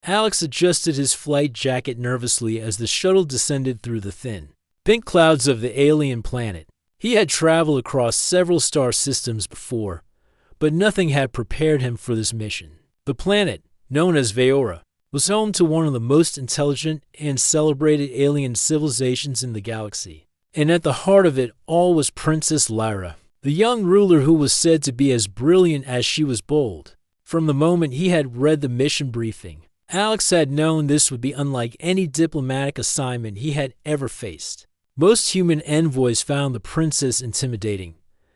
Alex adjusted his flight jacket nervously as the shuttle descended through the thin, pink clouds of the alien planet. He had traveled across several star systems before, but nothing had prepared him for this mission. The planet, known as Veora, was home to one of the most intelligent and celebrated alien civilizations in the galaxy. And at the heart of it all was Princess Lyra, the young ruler who was said to be as brilliant as she was bold. From the moment he had read the mission briefing, Alex had known this would be unlike any diplomatic assignment he had ever faced. Most human envoys found the princess intimidating,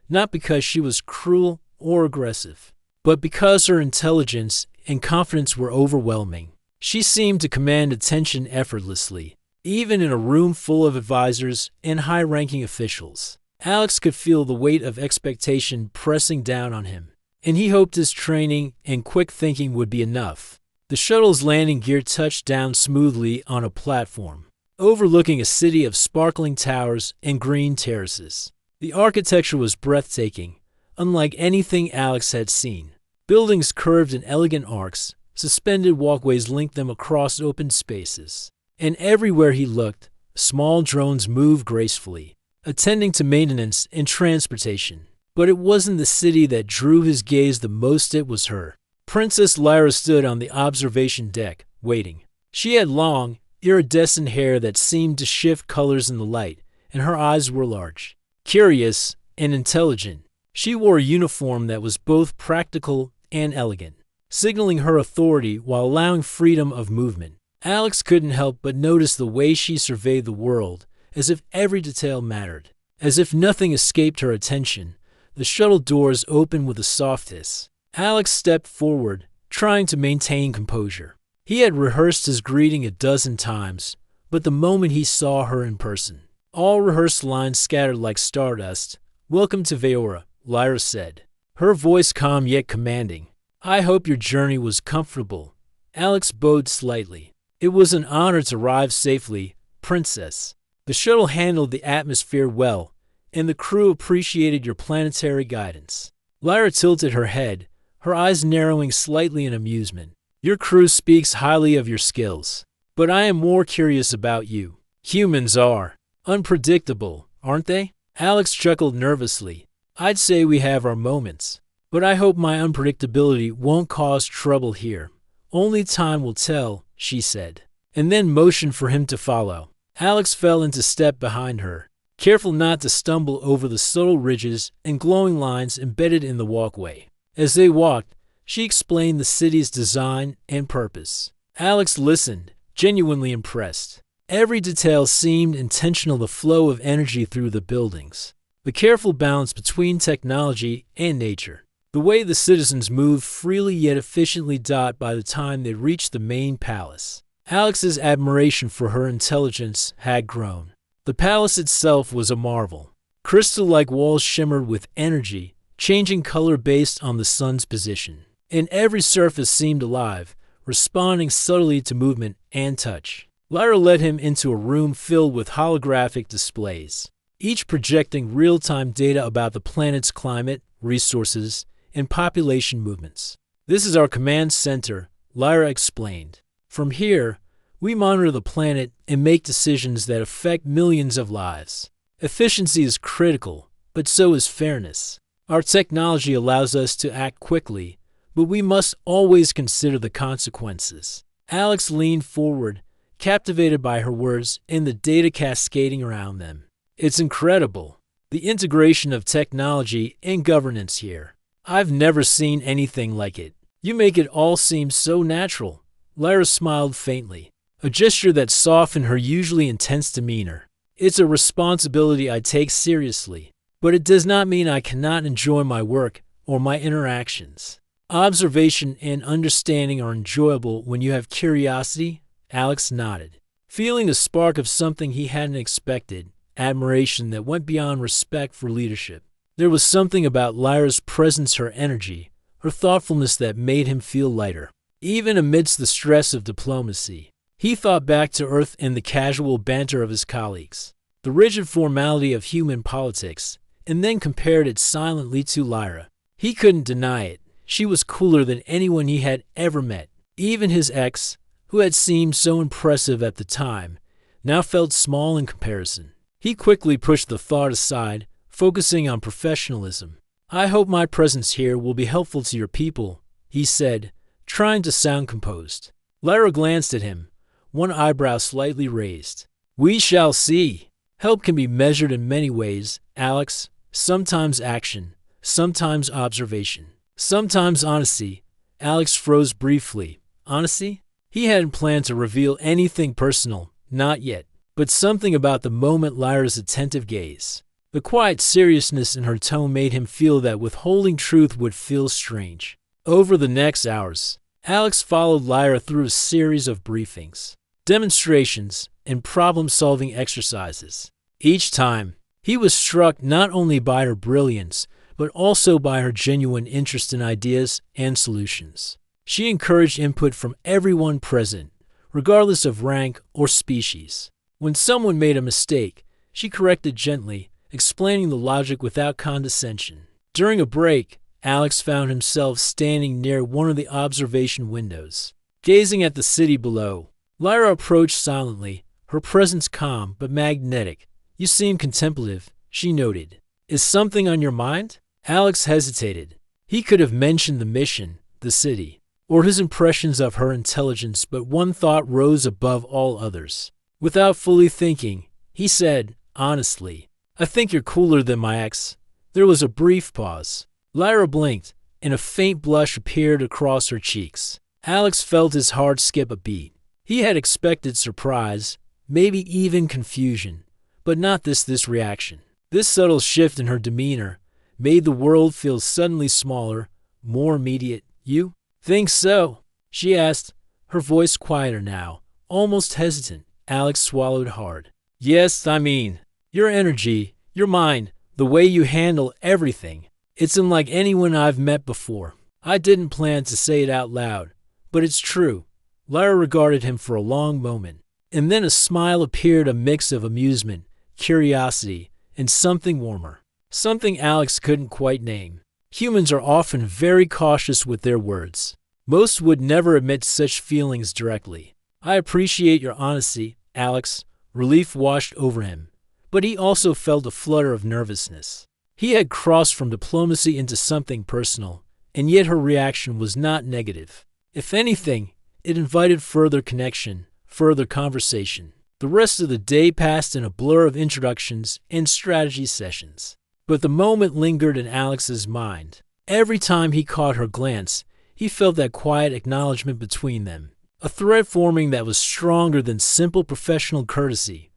not because she was cruel or aggressive, but because her intelligence and confidence were overwhelming. She seemed to command attention effortlessly, even in a room full of advisors and high-ranking officials. Alex could feel the weight of expectation pressing down on him, and he hoped his training and quick thinking would be enough. The shuttle's landing gear touched down smoothly on a platform, overlooking a city of sparkling towers and green terraces. The architecture was breathtaking, unlike anything Alex had seen. Buildings curved in elegant arcs, suspended walkways linked them across open spaces. And everywhere he looked, small drones moved gracefully, attending to maintenance and transportation. But it wasn't the city that drew his gaze the most, it was her. Princess Lyra stood on the observation deck, waiting. She had long, iridescent hair that seemed to shift colors in the light, and her eyes were large, curious, and intelligent. She wore a uniform that was both practical and elegant, signaling her authority while allowing freedom of movement. Alex couldn't help but notice the way she surveyed the world, as if every detail mattered. As if nothing escaped her attention, the shuttle doors opened with a soft hiss. Alex stepped forward, trying to maintain composure. He had rehearsed his greeting a dozen times, but the moment he saw her in person, all rehearsed lines scattered like stardust. "Welcome to Veora," Lyra said, her voice calm yet commanding. "I hope your journey was comfortable." Alex bowed slightly. "It was an honor to arrive safely, Princess. The shuttle handled the atmosphere well, and the crew appreciated your planetary guidance." Lyra tilted her head, her eyes narrowing slightly in amusement. "Your crew speaks highly of your skills, but I am more curious about you. Humans are unpredictable, aren't they?" Alex chuckled nervously. "I'd say we have our moments, but I hope my unpredictability won't cause trouble here. Only time will tell," she said, and then motioned for him to follow. Alex fell into step behind her, careful not to stumble over the subtle ridges and glowing lines embedded in the walkway. As they walked, she explained the city's design and purpose. Alex listened, genuinely impressed. Every detail seemed intentional, the flow of energy through the buildings, the careful balance between technology and nature, the way the citizens moved freely yet efficiently. By the time they reached the main palace, Alex's admiration for her intelligence had grown. The palace itself was a marvel. Crystal-like walls shimmered with energy, changing color based on the sun's position, and every surface seemed alive, responding subtly to movement and touch. Lyra led him into a room filled with holographic displays, each projecting real-time data about the planet's climate, resources, and population movements. "This is our command center," Lyra explained. "From here, we monitor the planet and make decisions that affect millions of lives. Efficiency is critical, but so is fairness. Our technology allows us to act quickly, but we must always consider the consequences." Alex leaned forward, captivated by her words and the data cascading around them. "It's incredible, the integration of technology and governance here. I've never seen anything like it. You make it all seem so natural." Lyra smiled faintly, a gesture that softened her usually intense demeanor. "It's a responsibility I take seriously, but it does not mean I cannot enjoy my work or my interactions. Observation and understanding are enjoyable when you have curiosity." Alex nodded, feeling a spark of something he hadn't expected, admiration that went beyond respect for leadership. There was something about Lyra's presence, her energy, her thoughtfulness that made him feel lighter. Even amidst the stress of diplomacy, he thought back to Earth and the casual banter of his colleagues, the rigid formality of human politics, and then compared it silently to Lyra. He couldn't deny it. She was cooler than anyone he had ever met. Even his ex, who had seemed so impressive at the time, now felt small in comparison. He quickly pushed the thought aside, focusing on professionalism. "I hope my presence here will be helpful to your people," he said, trying to sound composed. Lyra glanced at him, one eyebrow slightly raised. "We shall see. Help can be measured in many ways, Alex. Sometimes action, sometimes observation, sometimes honesty." Alex froze briefly. Honesty? He hadn't planned to reveal anything personal, not yet. But something about the moment Lyra's attentive gaze, the quiet seriousness in her tone made him feel that withholding truth would feel strange. Over the next hours, Alex followed Lyra through a series of briefings, demonstrations, and problem-solving exercises. Each time, he was struck not only by her brilliance, but also by her genuine interest in ideas and solutions. She encouraged input from everyone present, regardless of rank or species. When someone made a mistake, she corrected gently, explaining the logic without condescension. During a break, Alex found himself standing near one of the observation windows, gazing at the city below. Lyra approached silently, her presence calm but magnetic. "You seem contemplative," she noted. "Is something on your mind?" Alex hesitated. He could have mentioned the mission, the city, or his impressions of her intelligence, but one thought rose above all others. Without fully thinking, he said, honestly, "I think you're cooler than my ex." There was a brief pause. Lyra blinked, and a faint blush appeared across her cheeks. Alex felt his heart skip a beat. He had expected surprise, maybe even confusion, but not this reaction. This subtle shift in her demeanor made the world feel suddenly smaller, more immediate. "You think so?" she asked, her voice quieter now, almost hesitant. Alex swallowed hard. "Yes, I mean, your energy, your mind, the way you handle everything. It's unlike anyone I've met before." I didn't plan to say it out loud, but it's true. Lyra regarded him for a long moment, and then a smile appeared, a mix of amusement, curiosity, and something warmer. Something Alex couldn't quite name. Humans are often very cautious with their words. Most would never admit such feelings directly. "I appreciate your honesty, Alex." Relief washed over him, but he also felt a flutter of nervousness. He had crossed from diplomacy into something personal, and yet her reaction was not negative. If anything, it invited further connection, further conversation. The rest of the day passed in a blur of introductions and strategy sessions. But the moment lingered in Alex's mind. Every time he caught her glance, he felt that quiet acknowledgement between them, a thread forming that was stronger than simple professional courtesy.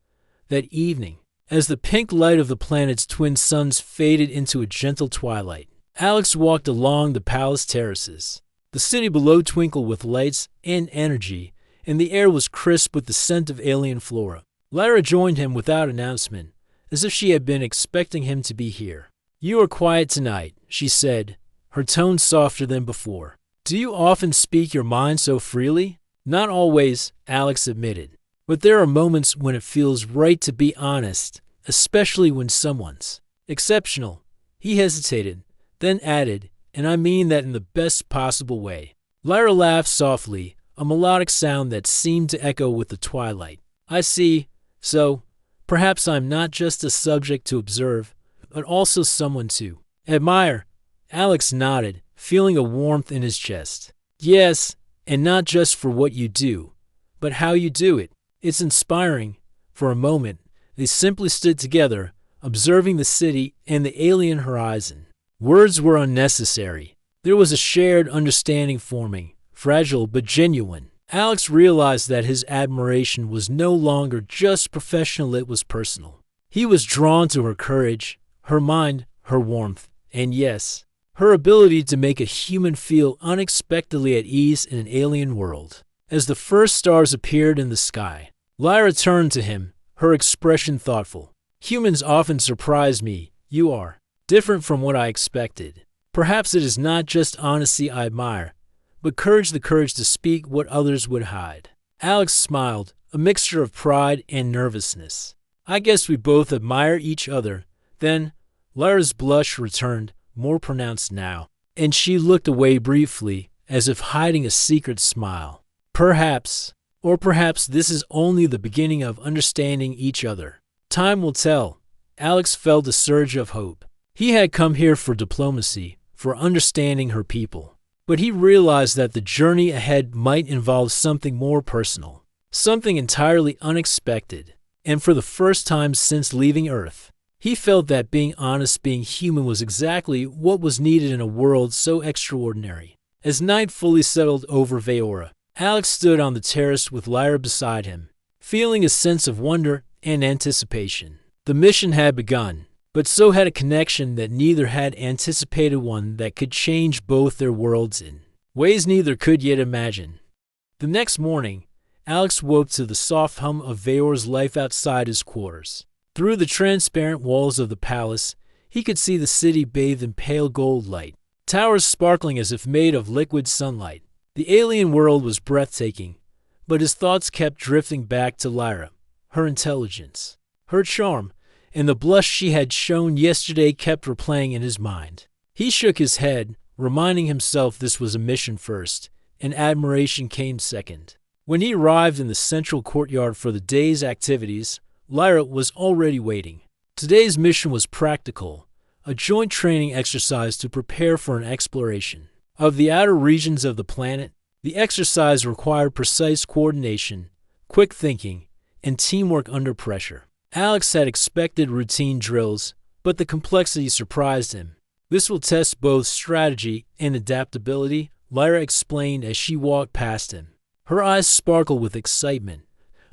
That evening, as the pink light of the planet's twin suns faded into a gentle twilight, Alex walked along the palace terraces. The city below twinkled with lights and energy, and the air was crisp with the scent of alien flora. Lyra joined him without announcement, as if she had been expecting him to be here. "You are quiet tonight," she said, her tone softer than before. "Do you often speak your mind so freely?" "Not always," Alex admitted. "But there are moments when it feels right to be honest, especially when someone's exceptional." He hesitated, then added, "And I mean that in the best possible way." Lyra laughed softly, a melodic sound that seemed to echo with the twilight. "I see. So, perhaps I'm not just a subject to observe, but also someone to admire." Alex nodded, feeling a warmth in his chest. "Yes, and not just for what you do, but how you do it. It's inspiring." For a moment, they simply stood together, observing the city and the alien horizon. Words were unnecessary. There was a shared understanding forming, fragile but genuine. Alex realized that his admiration was no longer just professional, it was personal. He was drawn to her courage, her mind, her warmth, and yes, her ability to make a human feel unexpectedly at ease in an alien world. As the first stars appeared in the sky, Lyra turned to him, her expression thoughtful. "Humans often surprise me. You are different from what I expected. Perhaps it is not just honesty I admire, but the courage to speak what others would hide." Alex smiled, a mixture of pride and nervousness. "I guess we both admire each other." Then Lyra's blush returned, more pronounced now, and she looked away briefly, as if hiding a secret smile. "Perhaps." Or perhaps this is only the beginning of understanding each other. Time will tell. Alex felt a surge of hope. He had come here for diplomacy, for understanding her people. But he realized that the journey ahead might involve something more personal, something entirely unexpected. And for the first time since leaving Earth, he felt that being honest, being human was exactly what was needed in a world so extraordinary. As night fully settled over Veora, Alex stood on the terrace with Lyra beside him, feeling a sense of wonder and anticipation. The mission had begun, but so had a connection that neither had anticipated, one that could change both their worlds in ways neither could yet imagine. The next morning, Alex woke to the soft hum of Veor's life outside his quarters. Through the transparent walls of the palace, he could see the city bathed in pale gold light, towers sparkling as if made of liquid sunlight. The alien world was breathtaking, but his thoughts kept drifting back to Lyra. Her intelligence, her charm, and the blush she had shown yesterday kept replaying in his mind. He shook his head, reminding himself this was a mission first, and admiration came second. When he arrived in the central courtyard for the day's activities, Lyra was already waiting. Today's mission was practical, a joint training exercise to prepare for an exploration of the outer regions of the planet. The exercise required precise coordination, quick thinking, and teamwork under pressure. Alex had expected routine drills, but the complexity surprised him. This will test both strategy and adaptability, Lyra explained as she walked past him. Her eyes sparkled with excitement,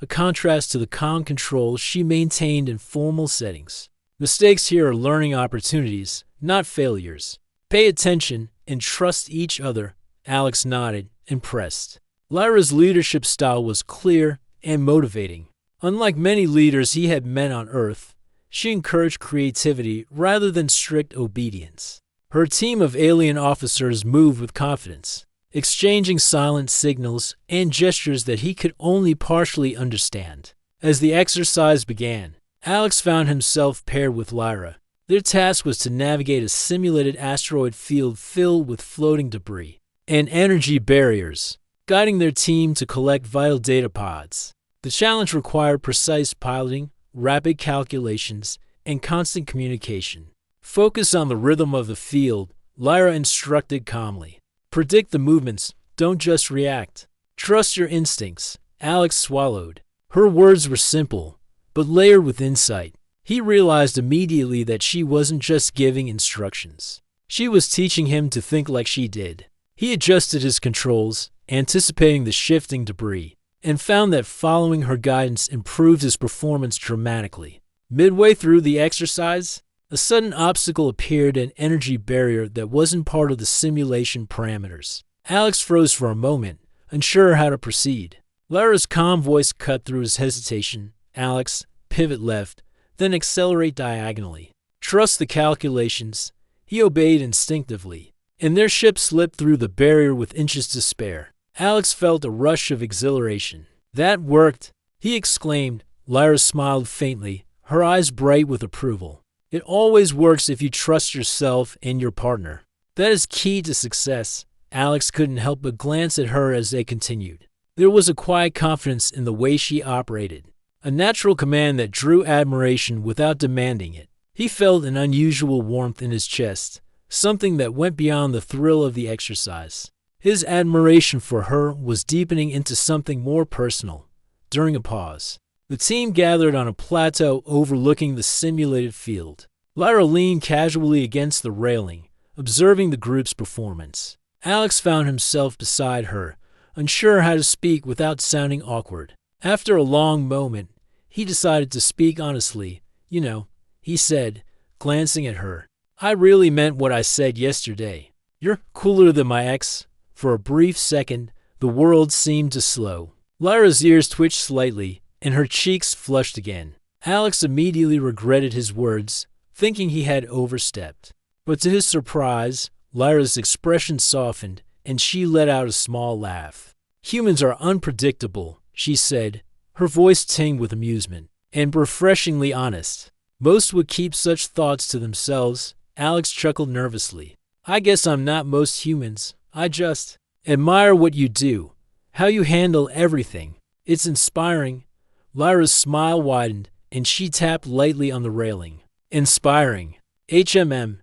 a contrast to the calm control she maintained in formal settings. Mistakes here are learning opportunities, not failures. Pay attention and trust each other, Alex nodded, impressed. Lyra's leadership style was clear and motivating. Unlike many leaders he had met on Earth, she encouraged creativity rather than strict obedience. Her team of alien officers moved with confidence, exchanging silent signals and gestures that he could only partially understand. As the exercise began, Alex found himself paired with Lyra. Their task was to navigate a simulated asteroid field filled with floating debris and energy barriers, guiding their team to collect vital data pods. The challenge required precise piloting, rapid calculations, and constant communication. Focus on the rhythm of the field, Lyra instructed calmly. Predict the movements, don't just react. Trust your instincts, Alex swallowed. Her words were simple, but layered with insight. He realized immediately that she wasn't just giving instructions. She was teaching him to think like she did. He adjusted his controls, anticipating the shifting debris, and found that following her guidance improved his performance dramatically. Midway through the exercise, a sudden obstacle appeared, an energy barrier that wasn't part of the simulation parameters. Alex froze for a moment, unsure how to proceed. Lyra's calm voice cut through his hesitation. Alex, pivot left, then accelerate diagonally. Trust the calculations. He obeyed instinctively, and their ship slipped through the barrier with inches to spare. Alex felt a rush of exhilaration. That worked, he exclaimed. Lyra smiled faintly, her eyes bright with approval. It always works if you trust yourself and your partner. That is key to success. Alex couldn't help but glance at her as they continued. There was a quiet confidence in the way she operated, a natural command that drew admiration without demanding it. He felt an unusual warmth in his chest, something that went beyond the thrill of the exercise. His admiration for her was deepening into something more personal. During a pause, the team gathered on a plateau overlooking the simulated field. Lyra leaned casually against the railing, observing the group's performance. Alex found himself beside her, unsure how to speak without sounding awkward. After a long moment, he decided to speak honestly. You know, he said, glancing at her. I really meant what I said yesterday. You're cooler than my ex. For a brief second, the world seemed to slow. Lyra's ears twitched slightly, and her cheeks flushed again. Alex immediately regretted his words, thinking he had overstepped. But to his surprise, Lyra's expression softened, and she let out a small laugh. Humans are unpredictable, she said, her voice tinged with amusement, and refreshingly honest. Most would keep such thoughts to themselves. Alex chuckled nervously. I guess I'm not most humans. I just admire what you do, how you handle everything. It's inspiring. Lyra's smile widened, and she tapped lightly on the railing. Inspiring. HMM.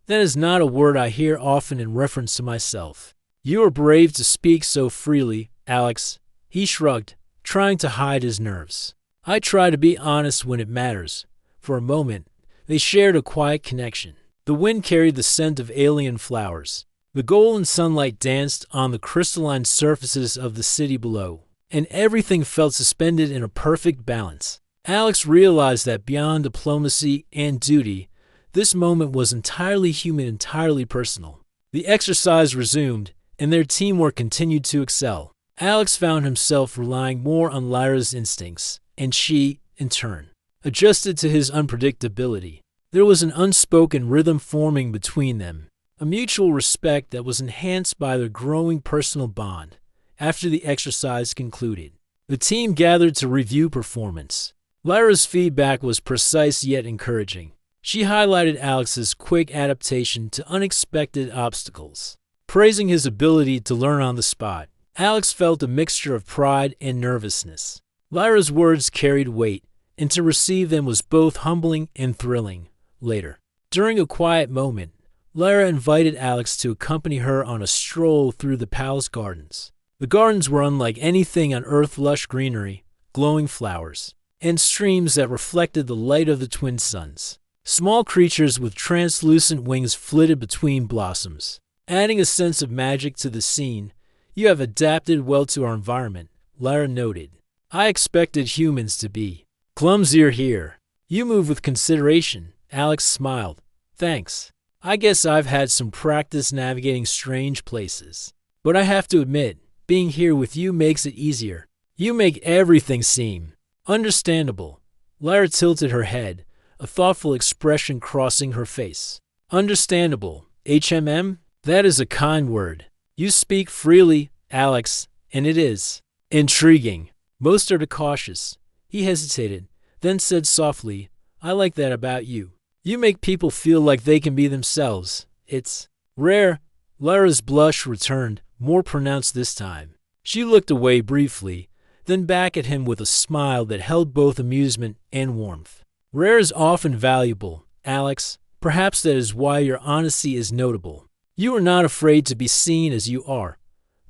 That is not a word I hear often in reference to myself. You are brave to speak so freely, Alex. He shrugged, trying to hide his nerves. I try to be honest when it matters. For a moment, they shared a quiet connection. The wind carried the scent of alien flowers. The golden sunlight danced on the crystalline surfaces of the city below, and everything felt suspended in a perfect balance. Alex realized that beyond diplomacy and duty, this moment was entirely human, entirely personal. The exercise resumed, and their teamwork continued to excel. Alex found himself relying more on Lyra's instincts, and she, in turn, adjusted to his unpredictability. There was an unspoken rhythm forming between them, a mutual respect that was enhanced by their growing personal bond. After the exercise concluded, the team gathered to review performance. Lyra's feedback was precise yet encouraging. She highlighted Alex's quick adaptation to unexpected obstacles, praising his ability to learn on the spot. Alex felt a mixture of pride and nervousness. Lyra's words carried weight, and to receive them was both humbling and thrilling. Later, during a quiet moment, Lyra invited Alex to accompany her on a stroll through the palace gardens. The gardens were unlike anything on Earth: lush greenery, glowing flowers, and streams that reflected the light of the twin suns. Small creatures with translucent wings flitted between blossoms, adding a sense of magic to the scene. You have adapted well to our environment, Lyra noted. I expected humans to be clumsier here. You move with consideration, Alex smiled. Thanks. I guess I've had some practice navigating strange places. But I have to admit, being here with you makes it easier. You make everything seem understandable. Lyra tilted her head, a thoughtful expression crossing her face. Understandable. HMM? That is a kind word. You speak freely, Alex, and it is intriguing. Most are too cautious. He hesitated, then said softly, I like that about you. You make people feel like they can be themselves. It's rare. Lyra's blush returned, more pronounced this time. She looked away briefly, then back at him with a smile that held both amusement and warmth. Rare is often valuable, Alex. Perhaps that is why your honesty is notable. You are not afraid to be seen as you are.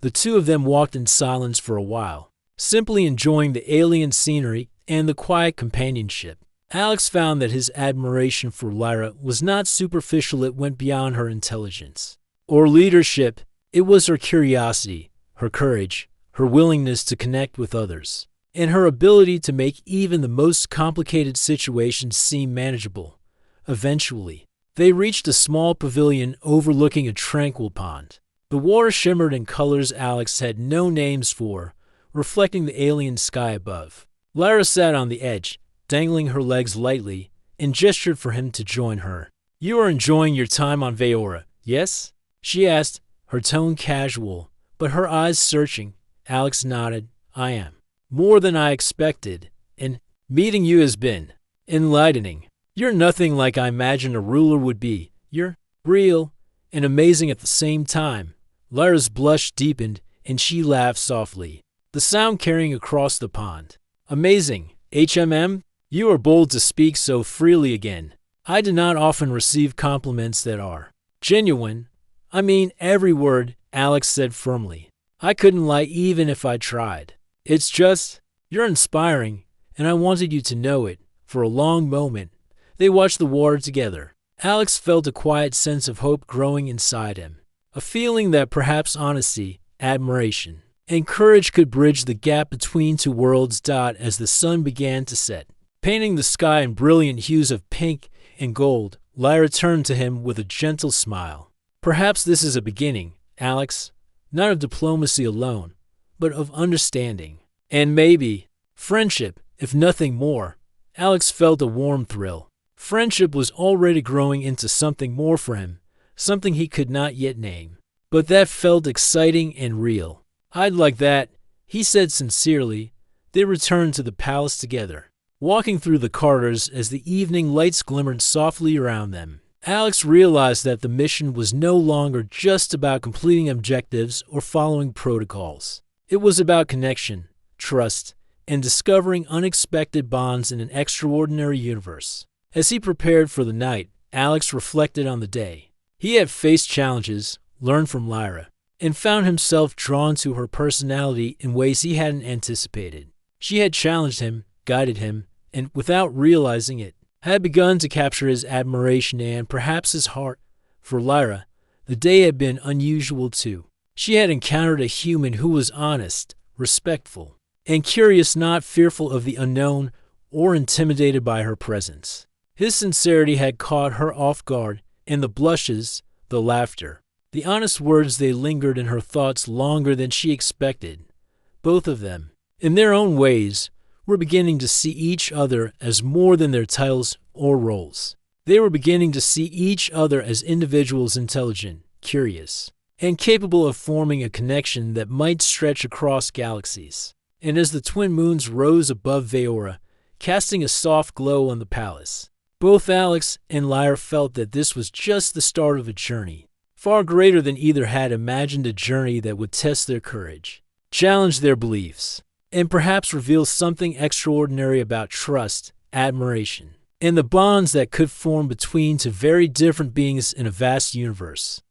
The two of them walked in silence for a while, simply enjoying the alien scenery and the quiet companionship. Alex found that his admiration for Lyra was not superficial. It went beyond her intelligence or leadership. It was her curiosity, her courage, her willingness to connect with others, and her ability to make even the most complicated situations seem manageable. Eventually, they reached a small pavilion overlooking a tranquil pond. The water shimmered in colors Alex had no names for, reflecting the alien sky above. Lyra sat on the edge, dangling her legs lightly, and gestured for him to join her. You are enjoying your time on Veora, yes? She asked, her tone casual, but her eyes searching. Alex nodded. I am. More than I expected, and meeting you has been enlightening. You're nothing like I imagined a ruler would be. You're real and amazing at the same time. Lyra's blush deepened, and she laughed softly, the sound carrying across the pond. Amazing, HMM? You are bold to speak so freely again. I do not often receive compliments that are genuine. I mean every word, Alex said firmly. I couldn't lie even if I tried. It's just, you're inspiring, and I wanted you to know it. For a long moment, they watched the water together. Alex felt a quiet sense of hope growing inside him, a feeling that perhaps honesty, admiration, and courage could bridge the gap between two worlds. As the sun began to set, painting the sky in brilliant hues of pink and gold, Lyra turned to him with a gentle smile. Perhaps this is a beginning, Alex, not of diplomacy alone, but of understanding. And maybe friendship, if nothing more. Alex felt a warm thrill. Friendship was already growing into something more for him, something he could not yet name. But that felt exciting and real. I'd like that, he said sincerely. They returned to the palace together, walking through the corridors as the evening lights glimmered softly around them. Alex realized that the mission was no longer just about completing objectives or following protocols. It was about connection, trust, and discovering unexpected bonds in an extraordinary universe. As he prepared for the night, Alex reflected on the day. He had faced challenges, learned from Lyra, and found himself drawn to her personality in ways he hadn't anticipated. She had challenged him, guided him, and, without realizing it, had begun to capture his admiration and perhaps his heart. For Lyra, the day had been unusual too. She had encountered a human who was honest, respectful, and curious, not fearful of the unknown or intimidated by her presence. His sincerity had caught her off guard, and the blushes, the laughter, the honest words, they lingered in her thoughts longer than she expected. Both of them, in their own ways, were beginning to see each other as more than their titles or roles. They were beginning to see each other as individuals intelligent, curious, and capable of forming a connection that might stretch across galaxies. And as the twin moons rose above Veora, casting a soft glow on the palace, both Alex and Lyra felt that this was just the start of a journey, far greater than either had imagined, a journey that would test their courage, challenge their beliefs, and perhaps reveal something extraordinary about trust, admiration, and the bonds that could form between two very different beings in a vast universe.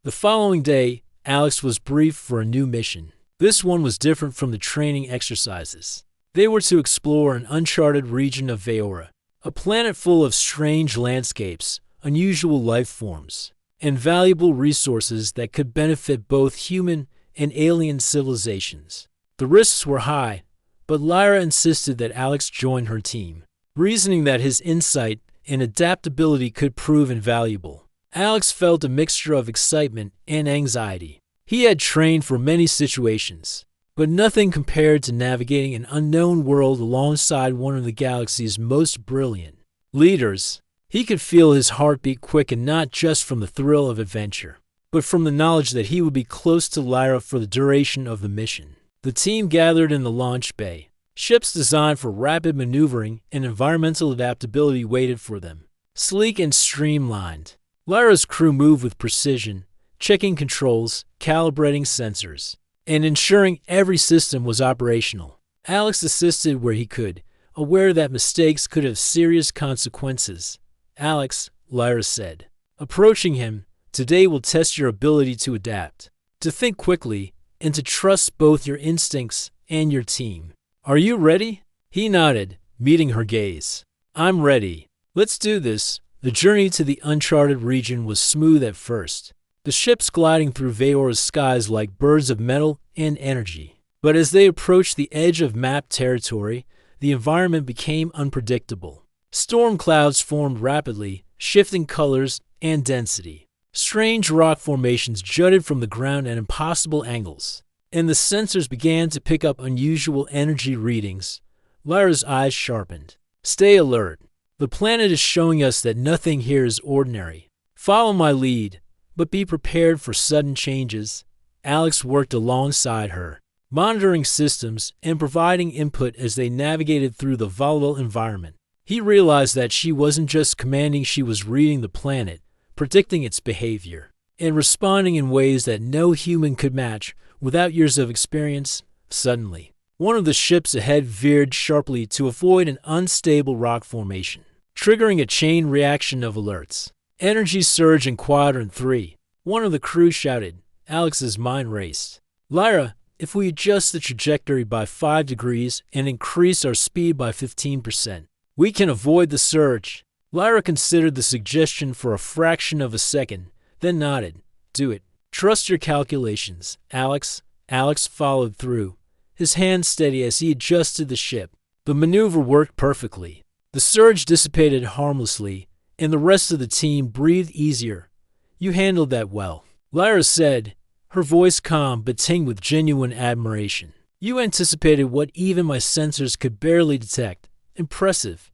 The following day, Alex was briefed for a new mission. This one was different from the training exercises. They were to explore an uncharted region of Veora, a planet full of strange landscapes, unusual life forms, and valuable resources that could benefit both human and alien civilizations. The risks were high, but Lyra insisted that Alex join her team, reasoning that his insight and adaptability could prove invaluable. Alex felt a mixture of excitement and anxiety. He had trained for many situations, but nothing compared to navigating an unknown world alongside one of the galaxy's most brilliant leaders. He could feel his heartbeat quicken, not just from the thrill of adventure, but from the knowledge that he would be close to Lyra for the duration of the mission. The team gathered in the launch bay. Ships designed for rapid maneuvering and environmental adaptability waited for them. Sleek and streamlined, Lyra's crew moved with precision, checking controls, calibrating sensors, and ensuring every system was operational. Alex assisted where he could, aware that mistakes could have serious consequences. "Alex," Lyra said, approaching him, "today will test your ability to adapt, to think quickly, and to trust both your instincts and your team. Are you ready?" He nodded, meeting her gaze. "I'm ready. Let's do this." The journey to the uncharted region was smooth at first, the ships gliding through Veora's skies like birds of metal and energy. But as they approached the edge of mapped territory, the environment became unpredictable. Storm clouds formed rapidly, shifting colors and density. Strange rock formations jutted from the ground at impossible angles, and the sensors began to pick up unusual energy readings. Lyra's eyes sharpened. "Stay alert. The planet is showing us that nothing here is ordinary. Follow my lead, but be prepared for sudden changes." Alex worked alongside her, monitoring systems and providing input as they navigated through the volatile environment. He realized that she wasn't just commanding, she was reading the planet, predicting its behavior, and responding in ways that no human could match without years of experience. Suddenly, one of the ships ahead veered sharply to avoid an unstable rock formation, triggering a chain reaction of alerts. "Energy surge in Quadrant 3. One of the crew shouted. Alex's mind raced. "Lyra, if we adjust the trajectory by 5 degrees and increase our speed by 15%, we can avoid the surge." Lyra considered the suggestion for a fraction of a second, then nodded. "Do it. Trust your calculations, Alex." Alex followed through, his hand steady as he adjusted the ship. The maneuver worked perfectly. The surge dissipated harmlessly, and the rest of the team breathed easier. "You handled that well," Lyra said, her voice calm but tinged with genuine admiration. "You anticipated what even my sensors could barely detect. Impressive."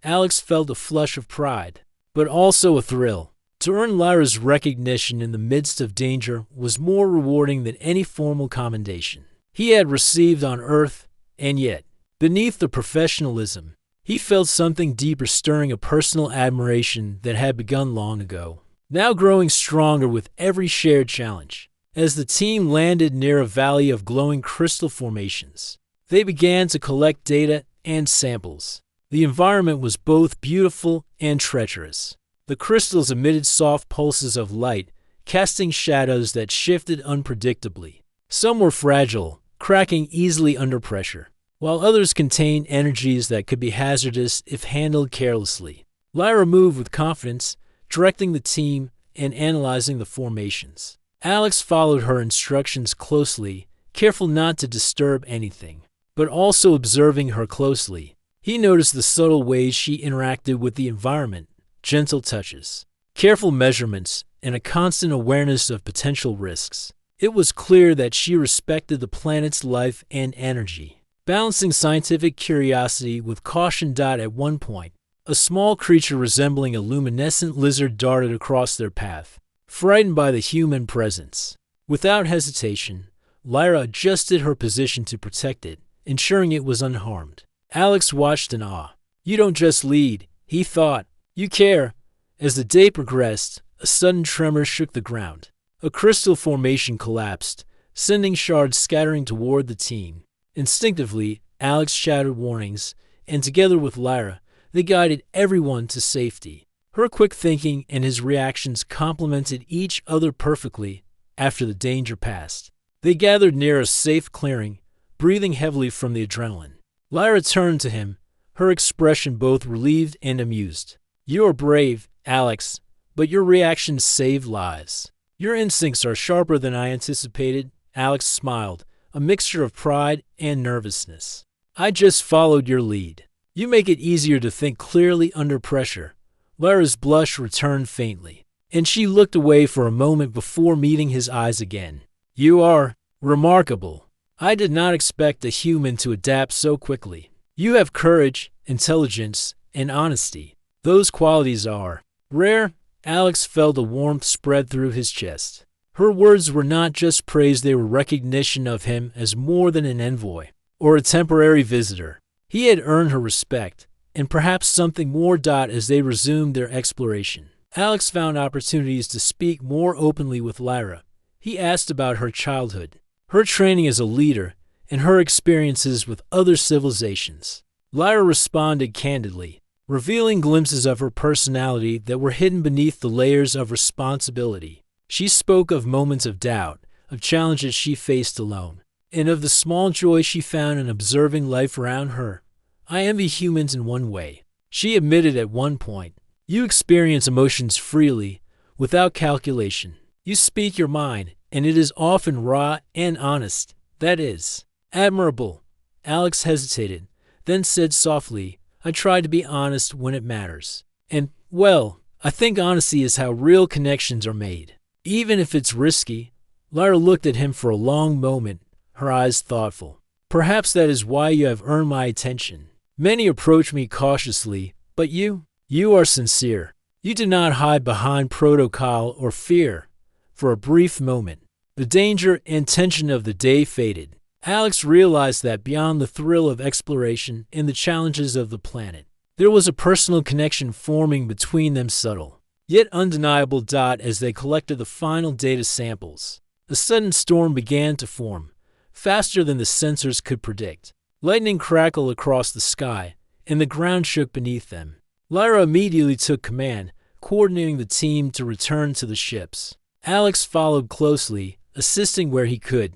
Alex felt a flush of pride, but also a thrill. To earn Lyra's recognition in the midst of danger was more rewarding than any formal commendation he had received on Earth, and yet, beneath the professionalism, he felt something deeper, stirring, a personal admiration that had begun long ago, now growing stronger with every shared challenge. As the team landed near a valley of glowing crystal formations, They began to collect data and samples. The environment was both beautiful and treacherous. The crystals emitted soft pulses of light, casting shadows that shifted unpredictably. Some were fragile, cracking easily under pressure, while others contained energies that could be hazardous if handled carelessly. Lyra moved with confidence, directing the team and analyzing the formations. Alex followed her instructions closely, careful not to disturb anything, but also observing her closely. He noticed the subtle ways she interacted with the environment, gentle touches, careful measurements, and a constant awareness of potential risks. It was clear that she respected the planet's life and energy. Balancing scientific curiosity with caution. At one point, a small creature resembling a luminescent lizard darted across their path, frightened by the human presence. Without hesitation, Lyra adjusted her position to protect it, ensuring it was unharmed. Alex watched in awe. "You don't just lead," he thought. "You care." As the day progressed, a sudden tremor shook the ground. A crystal formation collapsed, sending shards scattering toward the team. Instinctively, Alex shouted warnings, and together with Lyra, they guided everyone to safety. Her quick thinking and his reactions complemented each other perfectly. After the danger passed, they gathered near a safe clearing, breathing heavily from the adrenaline. Lyra turned to him, her expression both relieved and amused. "You are brave, Alex, but your reactions saved lives." "Your instincts are sharper than I anticipated," Alex smiled, a mixture of pride and nervousness. "I just followed your lead. You make it easier to think clearly under pressure." Lyra's blush returned faintly, and she looked away for a moment before meeting his eyes again. "You are remarkable. I did not expect a human to adapt so quickly. You have courage, intelligence, and honesty. Those qualities are rare." Alex felt a warmth spread through his chest. Her words were not just praise, they were recognition of him as more than an envoy or a temporary visitor. He had earned her respect, and perhaps something more. As they resumed their exploration, Alex found opportunities to speak more openly with Lyra. He asked about her childhood, her training as a leader, and her experiences with other civilizations. Lyra responded candidly, revealing glimpses of her personality that were hidden beneath the layers of responsibility. She spoke of moments of doubt, of challenges she faced alone, and of the small joy she found in observing life around her. "I envy humans in one way," she admitted at one point. "You experience emotions freely, without calculation. You speak your mind, and it is often raw and honest. That is admirable." Alex hesitated, then said softly, "I try to be honest when it matters. And, well, I think honesty is how real connections are made, even if it's risky." Lyra looked at him for a long moment, her eyes thoughtful. "Perhaps that is why you have earned my attention. Many approach me cautiously, but you are sincere. You do not hide behind protocol or fear." For a brief moment, the danger and tension of the day faded. Alex realized that beyond the thrill of exploration and the challenges of the planet, there was a personal connection forming between them, subtle, yet undeniable. As they collected the final data samples, a sudden storm began to form, faster than the sensors could predict. Lightning crackled across the sky, and the ground shook beneath them. Lyra immediately took command, coordinating the team to return to the ships. Alex followed closely, assisting where he could.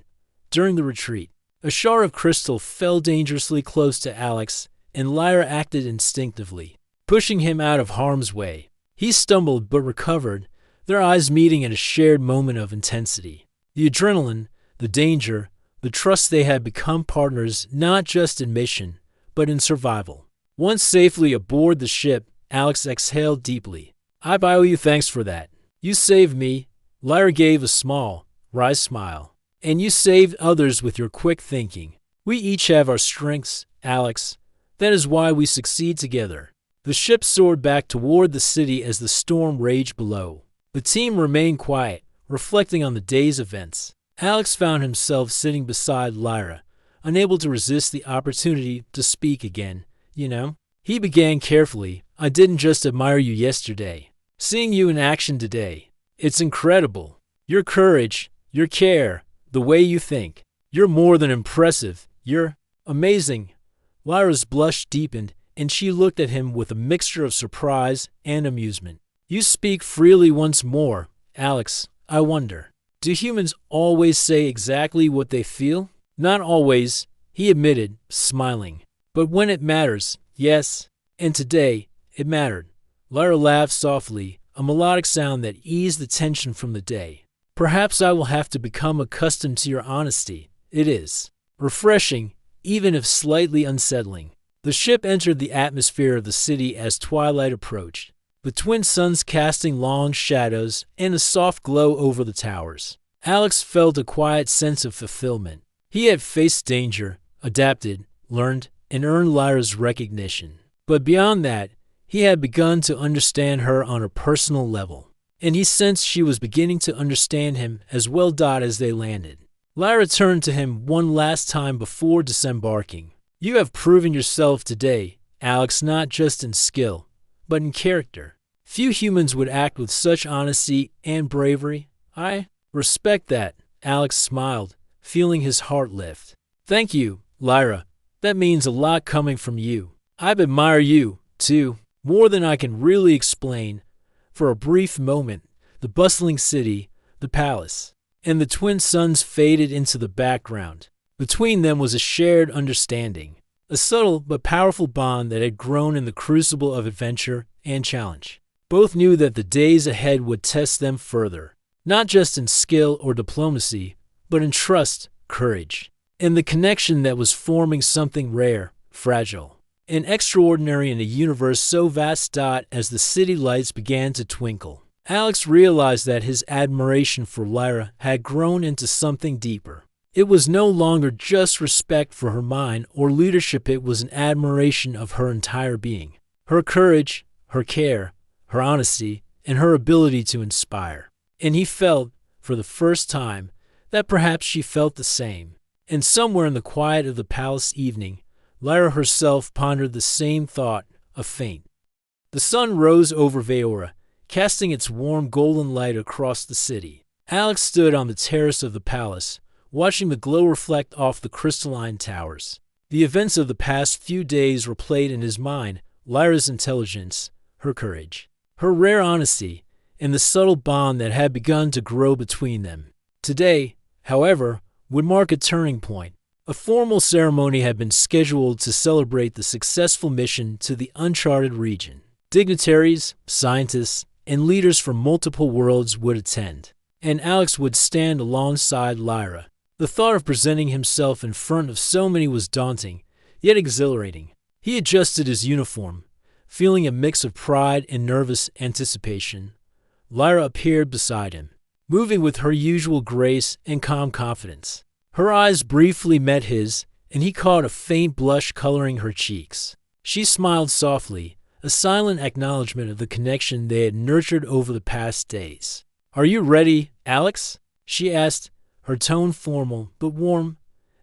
During the retreat, a shard of crystal fell dangerously close to Alex, and Lyra acted instinctively, pushing him out of harm's way. He stumbled but recovered, their eyes meeting in a shared moment of intensity. The adrenaline, the danger, the trust. They had become partners not just in mission, but in survival. Once safely aboard the ship, Alex exhaled deeply. "I owe you thanks for that. You saved me." Lyra gave a small, wry smile. "And you saved others with your quick thinking. We each have our strengths, Alex. That is why we succeed together." The ship soared back toward the city as the storm raged below. The team remained quiet, reflecting on the day's events. Alex found himself sitting beside Lyra, unable to resist the opportunity to speak again. "You know," he began carefully, "I didn't just admire you yesterday. Seeing you in action today, it's incredible. Your courage, your care, the way you think. You're more than impressive. You're Amazing. Lyra's blush deepened, and she looked at him with a mixture of surprise and amusement. You speak freely once more, Alex. I wonder, do humans always say exactly what they feel? Not always, he admitted, smiling. But when it matters, yes. And today, it mattered. Lyra laughed softly, a melodic sound that eased the tension from the day. Perhaps I will have to become accustomed to your honesty. It is refreshing, even if slightly unsettling. The ship entered the atmosphere of the city as twilight approached, the twin suns casting long shadows and a soft glow over the towers. Alex felt a quiet sense of fulfillment. He had faced danger, adapted, learned, and earned Lyra's recognition. But beyond that, he had begun to understand her on a personal level, and he sensed she was beginning to understand him as well. As they landed, Lyra turned to him one last time before disembarking. You have proven yourself today, Alex, not just in skill, but in character. Few humans would act with such honesty and bravery. I respect that, Alex smiled, feeling his heart lift. Thank you, Lyra. That means a lot coming from you. I admire you, too, more than I can really explain. For a brief moment, the bustling city, the palace, and the twin suns faded into the background. Between them was a shared understanding, a subtle but powerful bond that had grown in the crucible of adventure and challenge. Both knew that the days ahead would test them further, not just in skill or diplomacy, but in trust, courage, and the connection that was forming something rare, fragile, and extraordinary in a universe so vast. As the city lights began to twinkle, Alex realized that his admiration for Lyra had grown into something deeper. It was no longer just respect for her mind or leadership, it was an admiration of her entire being. Her courage, her care, her honesty, and her ability to inspire. And he felt, for the first time, that perhaps she felt the same. And somewhere in the quiet of the palace evening, Lyra herself pondered the same thought, a faint. The sun rose over Veora, casting its warm golden light across the city. Alex stood on the terrace of the palace, watching the glow reflect off the crystalline towers. The events of the past few days replayed in his mind: Lyra's intelligence, her courage, her rare honesty, and the subtle bond that had begun to grow between them. Today, however, would mark a turning point. A formal ceremony had been scheduled to celebrate the successful mission to the uncharted region. Dignitaries, scientists, and leaders from multiple worlds would attend, and Alex would stand alongside Lyra. The thought of presenting himself in front of so many was daunting, yet exhilarating. He adjusted his uniform, feeling a mix of pride and nervous anticipation. Lyra appeared beside him, moving with her usual grace and calm confidence. Her eyes briefly met his, and he caught a faint blush coloring her cheeks. She smiled softly, a silent acknowledgement of the connection they had nurtured over the past days. "Are you ready, Alex?" she asked, her tone formal but warm.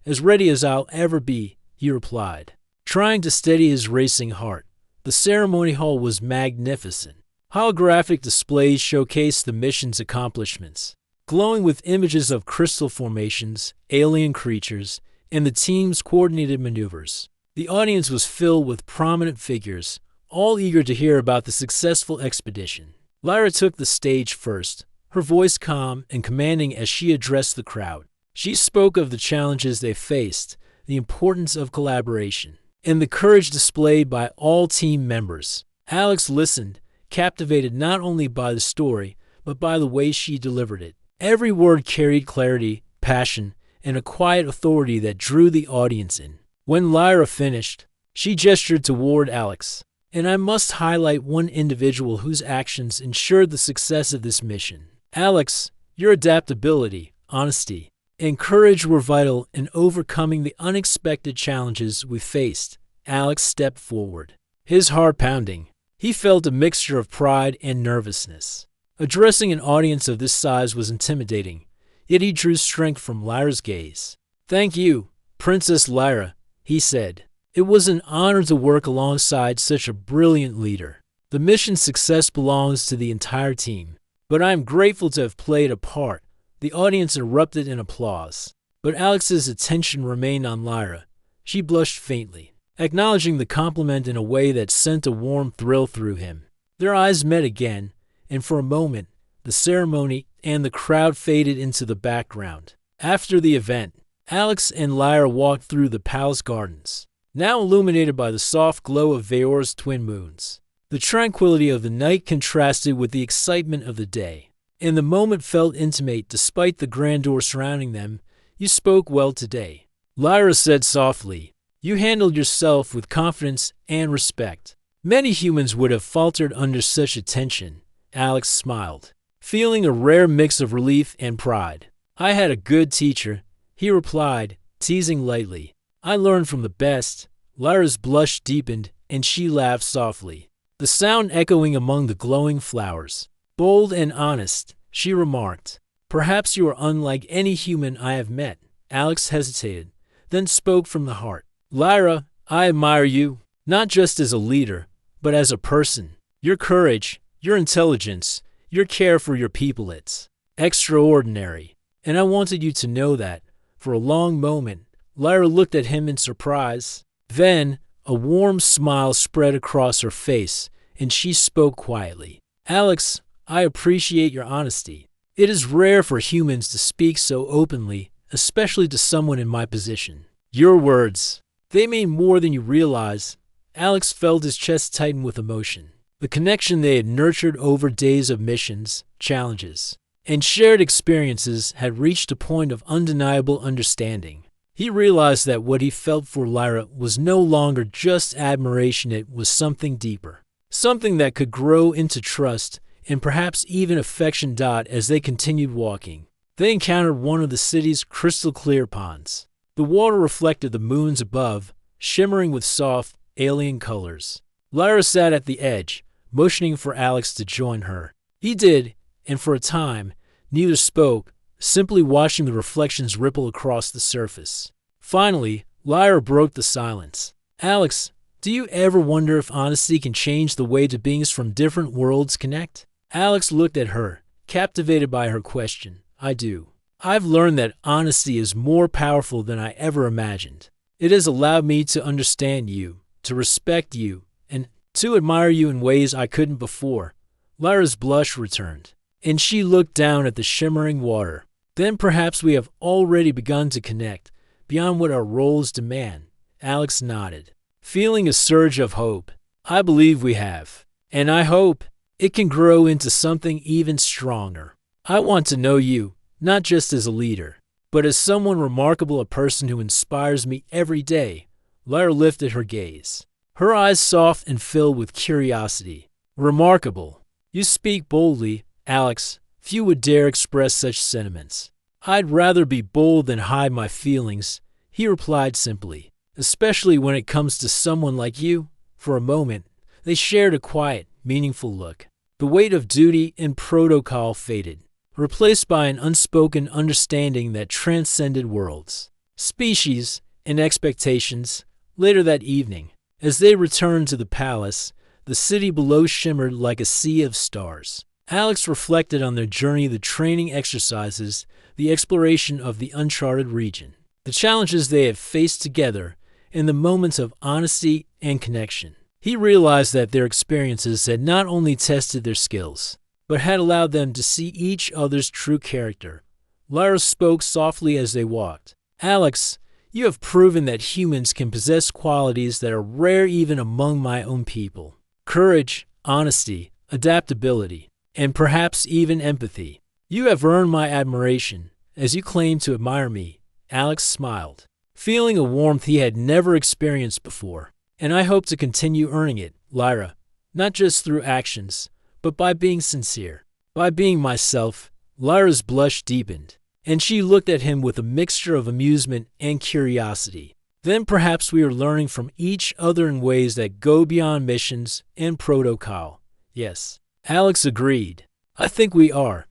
"As ready as I'll ever be," he replied, trying to steady his racing heart. The ceremony hall was magnificent. Holographic displays showcased the mission's accomplishments, glowing with images of crystal formations, alien creatures, and the team's coordinated maneuvers. The audience was filled with prominent figures, all eager to hear about the successful expedition. Lyra took the stage first, her voice calm and commanding as she addressed the crowd. She spoke of the challenges they faced, the importance of collaboration, and the courage displayed by all team members. Alex listened, captivated not only by the story, but by the way she delivered it. Every word carried clarity, passion, and a quiet authority that drew the audience in. When Lyra finished, she gestured toward Alex. "And I must highlight one individual whose actions ensured the success of this mission. Alex, your adaptability, honesty, and courage were vital in overcoming the unexpected challenges we faced." Alex stepped forward, his heart pounding. He felt a mixture of pride and nervousness. Addressing an audience of this size was intimidating, yet he drew strength from Lyra's gaze. "Thank you, Princess Lyra," he said. "It was an honor to work alongside such a brilliant leader. The mission's success belongs to the entire team, but I am grateful to have played a part." The audience erupted in applause, but Alex's attention remained on Lyra. She blushed faintly, acknowledging the compliment in a way that sent a warm thrill through him. Their eyes met again, and for a moment, the ceremony and the crowd faded into the background. After the event, Alex and Lyra walked through the palace gardens, now illuminated by the soft glow of Veor's twin moons. The tranquility of the night contrasted with the excitement of the day, and the moment felt intimate despite the grandeur surrounding them. "You spoke well today," Lyra said softly. "You handled yourself with confidence and respect." "Many humans would have faltered under such attention," Alex smiled, feeling a rare mix of relief and pride. "I had a good teacher," he replied, teasing lightly. "I learned from the best." Lyra's blush deepened, and she laughed softly, the sound echoing among the glowing flowers. "Bold and honest," she remarked. "Perhaps you are unlike any human I have met." Alex hesitated, then spoke from the heart. "Lyra, I admire you, not just as a leader, but as a person. Your courage, your intelligence, your care for your people, it's extraordinary. And I wanted you to know that." For a long moment, Lyra looked at him in surprise. Then, a warm smile spread across her face, and she spoke quietly. "Alex, I appreciate your honesty. It is rare for humans to speak so openly, especially to someone in my position. Your words, they mean more than you realize." Alex felt his chest tighten with emotion. The connection they had nurtured over days of missions, challenges, and shared experiences had reached a point of undeniable understanding. He realized that what he felt for Lyra was no longer just admiration, it was something deeper, something that could grow into trust and perhaps even affection. As they continued walking, they encountered one of the city's crystal-clear ponds. The water reflected the moons above, shimmering with soft, alien colors. Lyra sat at the edge, motioning for Alex to join her. He did, and for a time, neither spoke, simply watching the reflections ripple across the surface. Finally, Lyra broke the silence. "Alex, do you ever wonder if honesty can change the way two beings from different worlds connect?" Alex looked at her, captivated by her question. "I do. I've learned that honesty is more powerful than I ever imagined. It has allowed me to understand you, to respect you, and to admire you in ways I couldn't before." Lyra's blush returned, and she looked down at the shimmering water. "Then perhaps we have already begun to connect, beyond what our roles demand." Alex nodded, feeling a surge of hope. "I believe we have, and I hope it can grow into something even stronger. I want to know you, not just as a leader, but as someone remarkable, a person who inspires me every day." Lyra lifted her gaze, her eyes soft and filled with curiosity. "Remarkable. You speak boldly, Alex. Few would dare express such sentiments." "I'd rather be bold than hide my feelings," he replied simply, "especially when it comes to someone like you." For a moment, they shared a quiet, meaningful look. The weight of duty and protocol faded, replaced by an unspoken understanding that transcended worlds, species, and expectations. Later that evening, as they returned to the palace, the city below shimmered like a sea of stars. Alex reflected on their journey, the training exercises, the exploration of the uncharted region, the challenges they had faced together, and the moments of honesty and connection. He realized that their experiences had not only tested their skills, but had allowed them to see each other's true character. Lyra spoke softly as they walked. "Alex, you have proven that humans can possess qualities that are rare even among my own people. Courage, honesty, adaptability, and perhaps even empathy. You have earned my admiration, as you claim to admire me." Alex smiled, feeling a warmth he had never experienced before. "And I hope to continue earning it, Lyra, not just through actions, but by being sincere, by being myself." Lyra's blush deepened, and she looked at him with a mixture of amusement and curiosity. "Then perhaps we are learning from each other in ways that go beyond missions and protocol." "Yes," Alex agreed. "I think we are."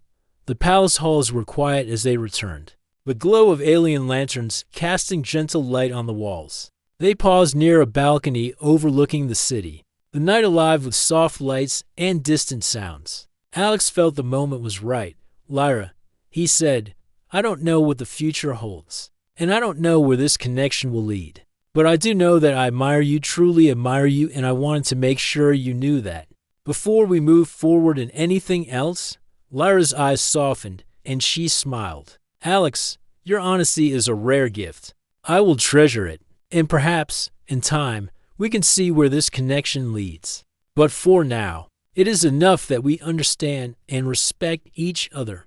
The palace halls were quiet as they returned, the glow of alien lanterns casting gentle light on the walls. They paused near a balcony overlooking the city, the night alive with soft lights and distant sounds. Alex felt the moment was right. "Lyra," he said, "I don't know what the future holds, and I don't know where this connection will lead. But I do know that I admire you, truly admire you, and I wanted to make sure you knew that. Before we move forward in anything else, Lyra's eyes softened, and she smiled. Alex, your honesty is a rare gift. I will treasure it, and perhaps, in time, we can see where this connection leads. But for now, it is enough that we understand and respect each other.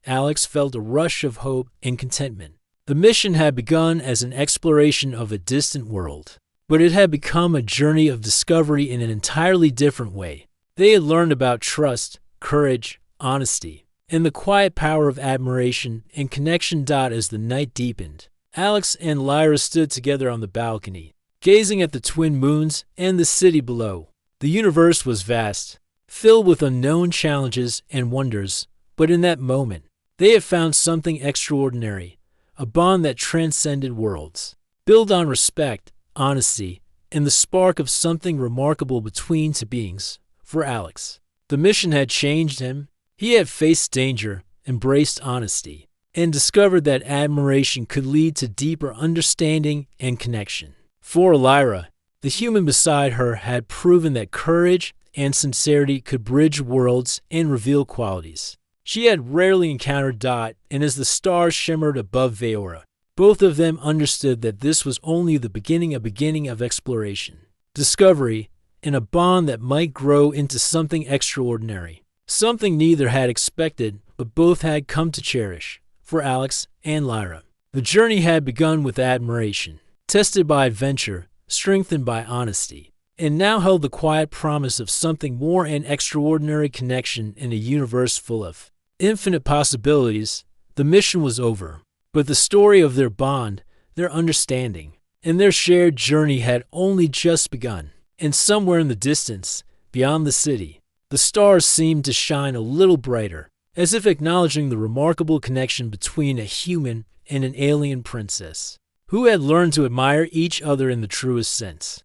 Alex felt a rush of hope and contentment. The mission had begun as an exploration of a distant world, but it had become a journey of discovery in an entirely different way. They had learned about trust, courage, honesty, and the quiet power of admiration and connection. As the night deepened, Alex and Lyra stood together on the balcony, gazing at the twin moons and the city below. The universe was vast, filled with unknown challenges and wonders, but in that moment, they had found something extraordinary, a bond that transcended worlds, built on respect, honesty, and the spark of something remarkable between two beings. For Alex, the mission had changed him. He had faced danger, embraced honesty, and discovered that admiration could lead to deeper understanding and connection. For Lyra, the human beside her had proven that courage and sincerity could bridge worlds and reveal qualities she had rarely encountered. And as the stars shimmered above Veora, both of them understood that this was only the beginning of exploration, discovery, and a bond that might grow into something extraordinary, something neither had expected but both had come to cherish. For Alex and Lyra, the journey had begun with admiration, tested by adventure, strengthened by honesty, and now held the quiet promise of something more, an extraordinary connection in a universe full of infinite possibilities. The mission was over, but the story of their bond, their understanding, and their shared journey had only just begun. And somewhere in the distance, beyond the city, the stars seemed to shine a little brighter, as if acknowledging the remarkable connection between a human and an alien princess, who had learned to admire each other in the truest sense.